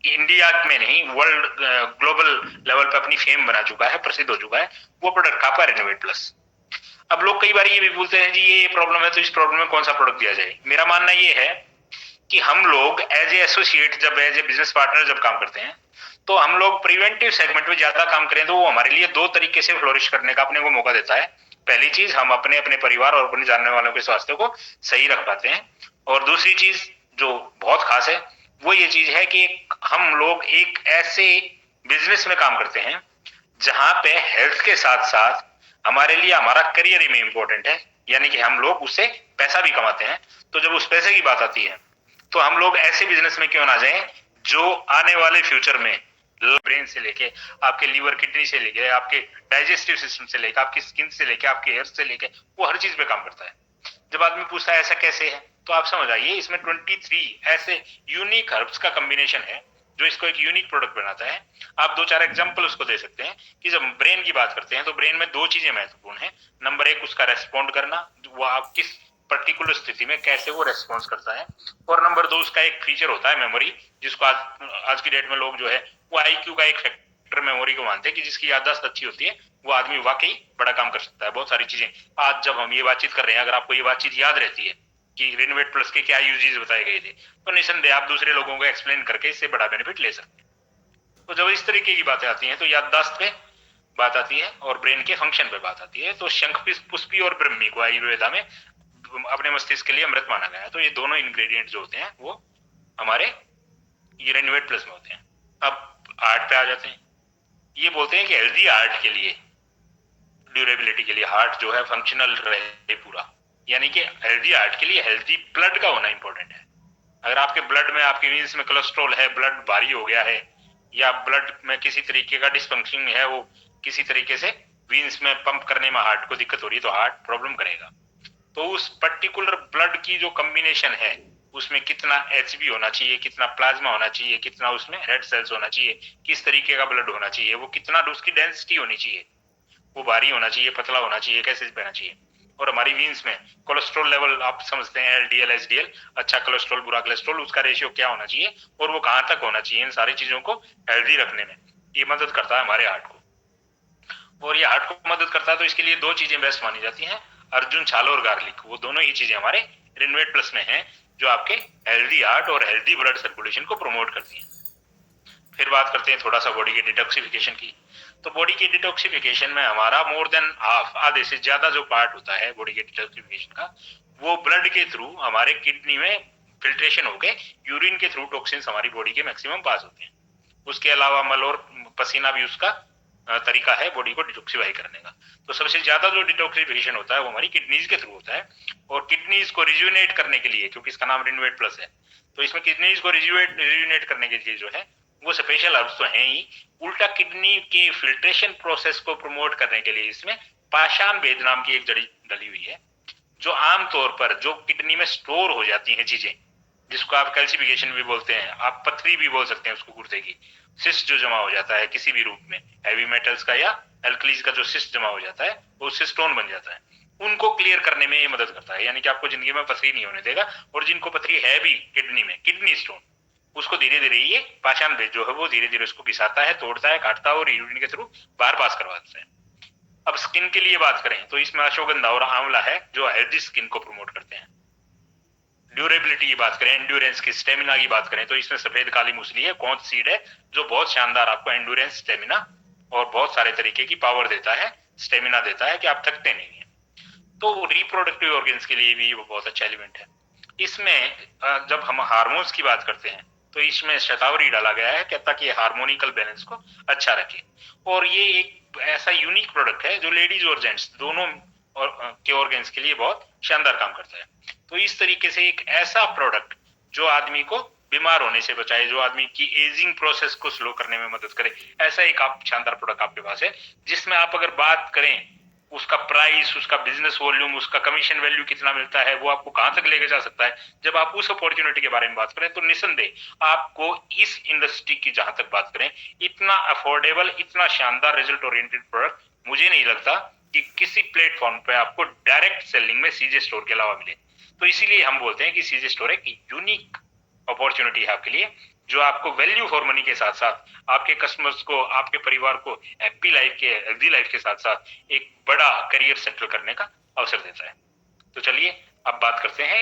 India में नहीं world global level पे अपनी फेम बना चुका है, प्रसिद्ध हो चुका है, वो प्रोडक्ट आपका रिनोवेट प्लस। अब लोग कई बार ये भी बोलते हैं जी ये प्रॉब्लम है, तो इस प्रॉब्लम में कौन सा प्रोडक्ट दिया जाए। मेरा मानना ये है कि हम लोग एज ए एसोसिएट, जब एज ए बिजनेस पार्टनर जब काम करते हैं, तो हम लोग प्रिवेंटिव सेगमेंट में ज्यादा काम करें तो वो हमारे लिए दो तरीके से फ्लोरिश करने का अपने को मौका देता है। पहली चीज, हम अपने अपने परिवार और अपने जानने वालों के स्वास्थ्य को सही रख पाते हैं। और दूसरी चीज जो बहुत खास है वो ये चीज है कि हम लोग एक ऐसे बिजनेस में काम करते हैं जहां पे हेल्थ के साथ साथ हमारे लिए हमारा करियर ही में इंपॉर्टेंट है, यानी कि हम लोग उससे पैसा भी कमाते हैं। तो जब उस पैसे की बात आती है तो हम लोग ऐसे बिजनेस में क्यों ना जाएं जो आने वाले फ्यूचर में ब्रेन से लेके आपके लीवर किडनी से लेके आपके डाइजेस्टिव सिस्टम से लेके आपकी स्किन से लेके आपके हेयर से लेके वो हर चीज पे काम करता है। जब आदमी पूछता है ऐसा कैसे है, तो आप समझ आइए इसमें 23 ऐसे यूनिक हर्ब्स का कॉम्बिनेशन है जो इसको एक यूनिक प्रोडक्ट बनाता है। आप दो चार एग्जांपल उसको दे सकते हैं कि जब ब्रेन की बात करते हैं तो ब्रेन में दो चीजें महत्वपूर्ण है। नंबर एक, उसका रेस्पॉन्ड करना, वो आप किस पर्टिकुलर स्थिति में कैसे वो रेस्पॉन्स करता है। और नंबर दो, उसका एक फीचर होता है मेमोरी, जिसको आज की डेट में लोग जो है वो आईक्यू का एक फैक्टर मेमोरी को मानते हैं कि जिसकी याददाश्त अच्छी होती है वो आदमी वाकई बड़ा काम कर सकता है। बहुत सारी चीजें आज जब हम ये बातचीत कर रहे हैं, अगर आपको ये बातचीत याद रहती है कि रिनोवेट प्लस के क्या यूजेस बताए गए थे, तो निसंदेह आप दूसरे लोगों को एक्सप्लेन करके इससे बड़ा बेनिफिट ले सकते हैं। तो जब इस तरीके की बातें आती हैं तो याददाश्त पे बात आती है और ब्रेन के फंक्शन पे बात आती है। तो शंख पुष्पी और ब्रह्मी को आयुर्वेदा में अपने मस्तिष्क के लिए अमृत माना गया है। तो ये दोनों इंग्रेडिएंट जो होते हैं वो हमारे ये रिनोवेट प्लस में होते हैं। अब हार्ट पे आ जाते हैं। ये बोलते हैं कि हेल्दी हार्ट के लिए, ड्यूरेबिलिटी के लिए, हार्ट जो है फंक्शनल रहे पूरा, यानी कि हेल्दी हार्ट के लिए हेल्दी ब्लड का होना इंपॉर्टेंट है। अगर आपके ब्लड में, आपके वीन्स में कोलेस्ट्रॉल है, ब्लड भारी हो गया है, या ब्लड में किसी तरीके का डिसफंक्शन है, वो किसी तरीके से वीन्स में पंप करने में हार्ट को दिक्कत हो रही है, तो हार्ट प्रॉब्लम करेगा। तो उस पर्टिकुलर ब्लड की जो कॉम्बिनेशन है उसमें कितना एचबी होना चाहिए, कितना प्लाज्मा होना चाहिए, कितना उसमें रेड सेल्स होना चाहिए, किस तरीके का ब्लड होना चाहिए, वो कितना उसकी डेंसिटी होनी चाहिए, वो भारी होना चाहिए, पतला होना चाहिए, कैसे बहना चाहिए। और हमारी वीन्स में कोलेस्ट्रॉल लेवल आप समझते हैं, एलडीएल एचडीएल, अच्छा कोलेस्ट्रॉल बुरा कोलेस्ट्रॉल, उसका रेशियो क्या होना चाहिए और वो कहां तक होना चाहिए, इन सारी चीजों को हेल्दी रखने में ये मदद करता है हमारे हार्ट को। और ये हार्ट को मदद करता है तो इसके लिए दो चीजें बेस्ट मानी जाती हैं, अर्जुन छाल और गार्लिक। वो दोनों ही चीजें हमारे रिनोवेट प्लस में हैं जो आपके हेल्दी हार्ट और हेल्दी ब्लड सर्कुलेशन को प्रमोट करती हैं। फिर बात करते हैं थोड़ा सा बॉडी के डिटॉक्सिफिकेशन की। तो बॉडी के डिटॉक्सिफिकेशन में हमारा मोर देन हाफ, आधे से ज्यादा जो पार्ट होता है बॉडी के डिटॉक्सिफिकेशन का, वो ब्लड के थ्रू हमारे किडनी में फिल्ट्रेशन होके यूरिन के थ्रू टॉक्सिन्स हमारी बॉडी के मैक्सिमम पास होते हैं। उसके अलावा मल और पसीना भी उसका तरीका है बॉडी को डिटॉक्सिफाई करने का। तो सबसे ज्यादा जो डिटॉक्सिफिकेशन होता है वो हमारी किडनीज के थ्रू होता है। और किडनीज को रिजुविनेट करने के लिए, क्योंकि इसका नाम रिनोवेट प्लस है, तो इसमें किडनीज को रिजुविनेट करने के लिए जो है वो स्पेशल हर्ब्स तो हैं ही, उल्टा किडनी के फिल्ट्रेशन प्रोसेस को प्रमोट करने के लिए इसमें पाषाण भेद नाम की एक जड़ी डली हुई है, जो आमतौर पर जो किडनी में स्टोर हो जाती हैं चीजें, जिसको आप कैल्सिफिकेशन भी बोलते हैं, आप पथरी भी बोल सकते हैं उसको, गुर्दे की सिस्ट जो जमा हो जाता है किसी भी रूप में, हैवी मेटल्स का या एल्कलीज का जो सिस्ट जमा हो जाता है वो सिस्टोन बन जाता है, उनको क्लियर करने में ये मदद करता है। यानी कि आपको जिंदगी में पथरी नहीं होने देगा। और जिनको पथरी है भी किडनी में, किडनी स्टोन, उसको धीरे धीरे ये पाषाण भेद जो है वो धीरे धीरे उसको घिसाता है, तोड़ता है, काटता है और यूरिन के थ्रू बाहर पास करवाता है। अब स्किन के लिए बात करें तो इसमें अश्वगंधा और आंवला है जो हेल्दी स्किन को प्रमोट करते हैं। ड्यूरेबिलिटी की बात करें, एंड्योरेंस की, स्टेमिना की बात करें, तो इसमें सफेद काली मूसली है, कौन सीड है, जो बहुत शानदार आपको एंड्योरेंस, स्टेमिना और बहुत सारे तरीके की पावर देता है, स्टेमिना देता है कि आप थकते नहीं है। तो रिप्रोडक्टिव ऑर्गन्स के लिए भी वो बहुत अच्छा एलिमेंट है। इसमें जब हम हार्मोन्स की बात करते हैं तो इसमें शतावरी डाला गया है कि ताकि हार्मोनिकल बैलेंस को अच्छा रखे। और ये एक ऐसा यूनिक प्रोडक्ट है जो लेडीज और जेंट्स दोनों के ऑर्गन्स के लिए बहुत शानदार काम करता है। तो इस तरीके से एक ऐसा प्रोडक्ट जो आदमी को बीमार होने से बचाए, जो आदमी की एजिंग प्रोसेस को स्लो करने में मदद करे, ऐसा एक आप शानदार प्रोडक्ट आपके पास है, जिसमें आप अगर बात करें उसका प्राइस, उसका बिजनेस वॉल्यूम, उसका कमीशन वैल्यू कितना मिलता है, वो आपको कहां तक लेके जा सकता है, जब आप उस अपॉर्चुनिटी के बारे में बात करें तो निसंदेह आपको इस इंडस्ट्री की जहां तक बात करें, इतना अफोर्डेबल, इतना शानदार रिजल्ट ओरिएंटेड प्रोडक्ट मुझे नहीं लगता कि किसी प्लेटफॉर्म पे आपको डायरेक्ट सेलिंग में सीजे स्टोर के अलावा मिले। तो इसीलिए हम बोलते हैं कि सीजे स्टोर एक यूनिक अपॉर्चुनिटी है आपके लिए, जो आपको वैल्यू फॉर मनी के साथ साथ आपके कस्टमर्स को, आपके परिवार को हैप्पी लाइफ के, हेल्दी लाइफ के साथ साथ एक बड़ा करियर सेटल करने का अवसर देता है। तो चलिए अब बात करते हैं